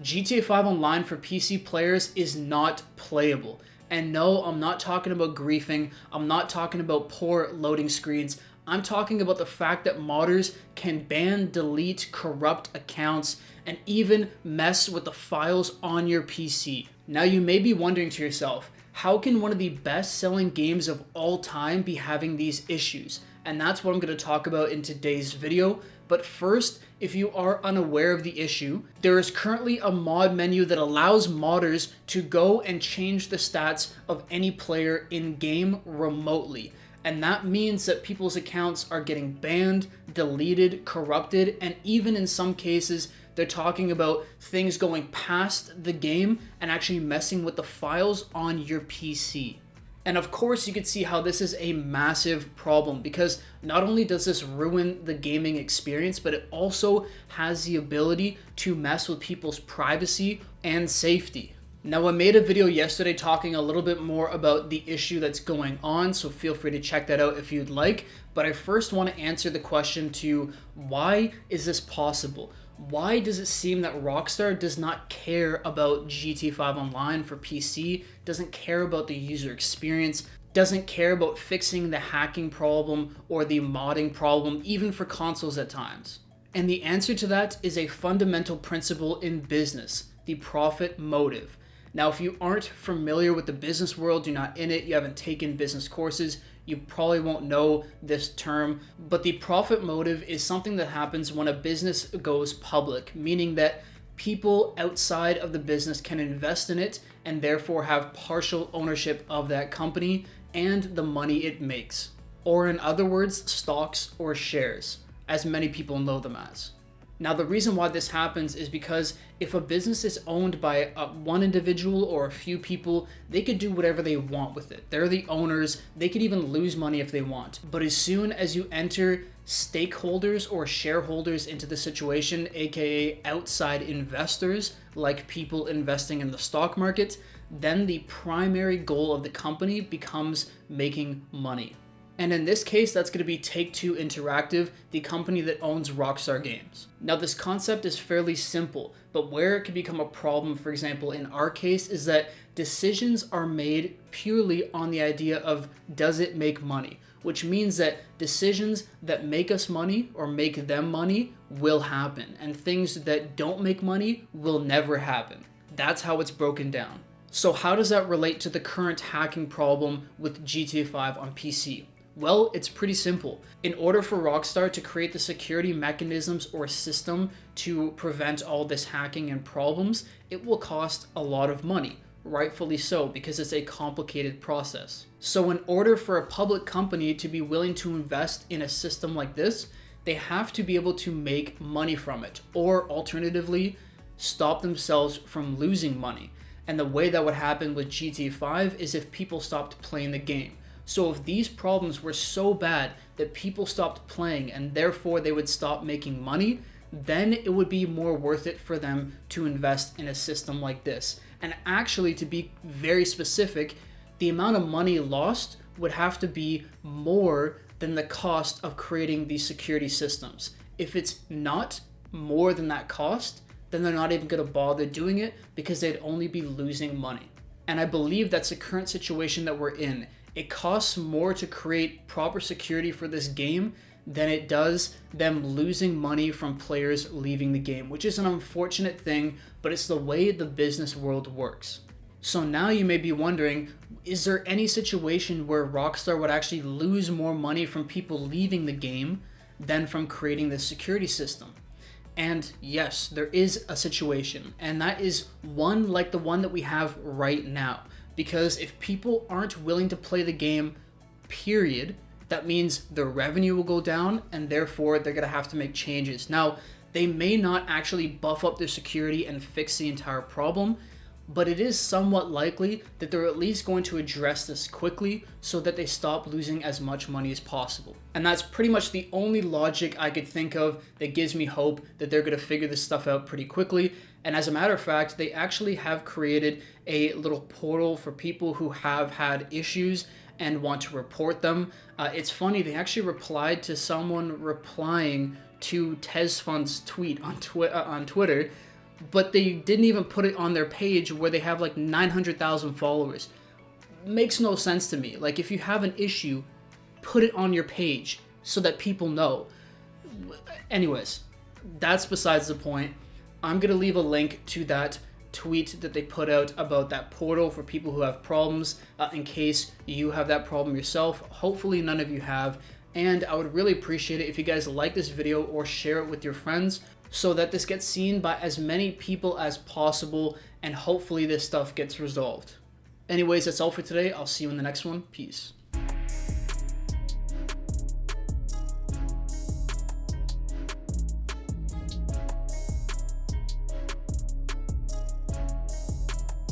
GTA 5 Online for PC players is not playable. And no, I'm not talking about griefing, I'm not talking about poor loading screens, I'm talking about the fact that modders can ban, delete, corrupt accounts, and even mess with the files on your PC. Now you may be wondering to yourself, how can one of the best selling games of all time be having these issues? And that's what I'm going to talk about in today's video. But first, if you are unaware of the issue, there is currently a mod menu that allows modders to go and change the stats of any player in-game remotely. And that means that people's accounts are getting banned, deleted, corrupted, and even in some cases, they're talking about things going past the game and actually messing with the files on your PC. And of course, you can see how this is a massive problem because not only does this ruin the gaming experience, but it also has the ability to mess with people's privacy and safety. Now, I made a video yesterday talking a little bit more about the issue that's going on, so feel free to check that out if you'd like. But I first want to answer the question to why is this possible? Why does it seem that Rockstar does not care about GTA 5 Online for PC, doesn't care about the user experience, doesn't care about fixing the hacking problem or the modding problem, even for consoles at times? And the answer to that is a fundamental principle in business, the profit motive. Now, if you aren't familiar with the business world, you're not in it, you haven't taken business courses, you probably won't know this term, but the profit motive is something that happens when a business goes public, meaning that people outside of the business can invest in it and therefore have partial ownership of that company and the money it makes. Or in other words, stocks or shares, as many people know them as. Now, the reason why this happens is because if a business is owned by one individual or a few people, they could do whatever they want with it. They're the owners. They could even lose money if they want. But as soon as you enter stakeholders or shareholders into the situation, aka outside investors, like people investing in the stock market, then the primary goal of the company becomes making money. And in this case, that's going to be Take-Two Interactive, the company that owns Rockstar Games. Now, this concept is fairly simple, but where it can become a problem, for example, in our case, is that decisions are made purely on the idea of does it make money? Which means that decisions that make us money or make them money will happen, and things that don't make money will never happen. That's how it's broken down. So how does that relate to the current hacking problem with GTA 5 on PC? Well, it's pretty simple. In order for Rockstar to create the security mechanisms or system to prevent all this hacking and problems, it will cost a lot of money. Rightfully so, because it's a complicated process. So in order for a public company to be willing to invest in a system like this, they have to be able to make money from it, or alternatively, stop themselves from losing money. And the way that would happen with GTA 5 is if people stopped playing the game. So if these problems were so bad that people stopped playing and therefore they would stop making money, then it would be more worth it for them to invest in a system like this. And actually, to be very specific, the amount of money lost would have to be more than the cost of creating these security systems. If it's not more than that cost, then they're not even going to bother doing it because they'd only be losing money. And I believe that's the current situation that we're in. It costs more to create proper security for this game than it does them losing money from players leaving the game, which is an unfortunate thing, but it's the way the business world works. So now you may be wondering, is there any situation where Rockstar would actually lose more money from people leaving the game than from creating this security system? And yes, there is a situation, and that is one like the one that we have right now. Because if people aren't willing to play the game, period, that means their revenue will go down and therefore they're going to have to make changes. Now, they may not actually buff up their security and fix the entire problem, but it is somewhat likely that they're at least going to address this quickly so that they stop losing as much money as possible. And that's pretty much the only logic I could think of that gives me hope that they're going to figure this stuff out pretty quickly. And as a matter of fact, they actually have created a little portal for people who have had issues and want to report them. It's funny, they actually replied to someone replying to Tesfund's tweet on Twitter, but they didn't even put it on their page where they have like 900,000 followers. Makes no sense to me. Like, if you have an issue, put it on your page so that people know. Anyways, that's besides the point. I'm gonna leave a link to that tweet that they put out about that portal for people who have problems, in case you have that problem yourself. Hopefully none of you have, and I would really appreciate it if you guys like this video or share it with your friends so that this gets seen by as many people as possible, and hopefully this stuff gets resolved. Anyways, that's all for today. I'll see you in the next one. Peace.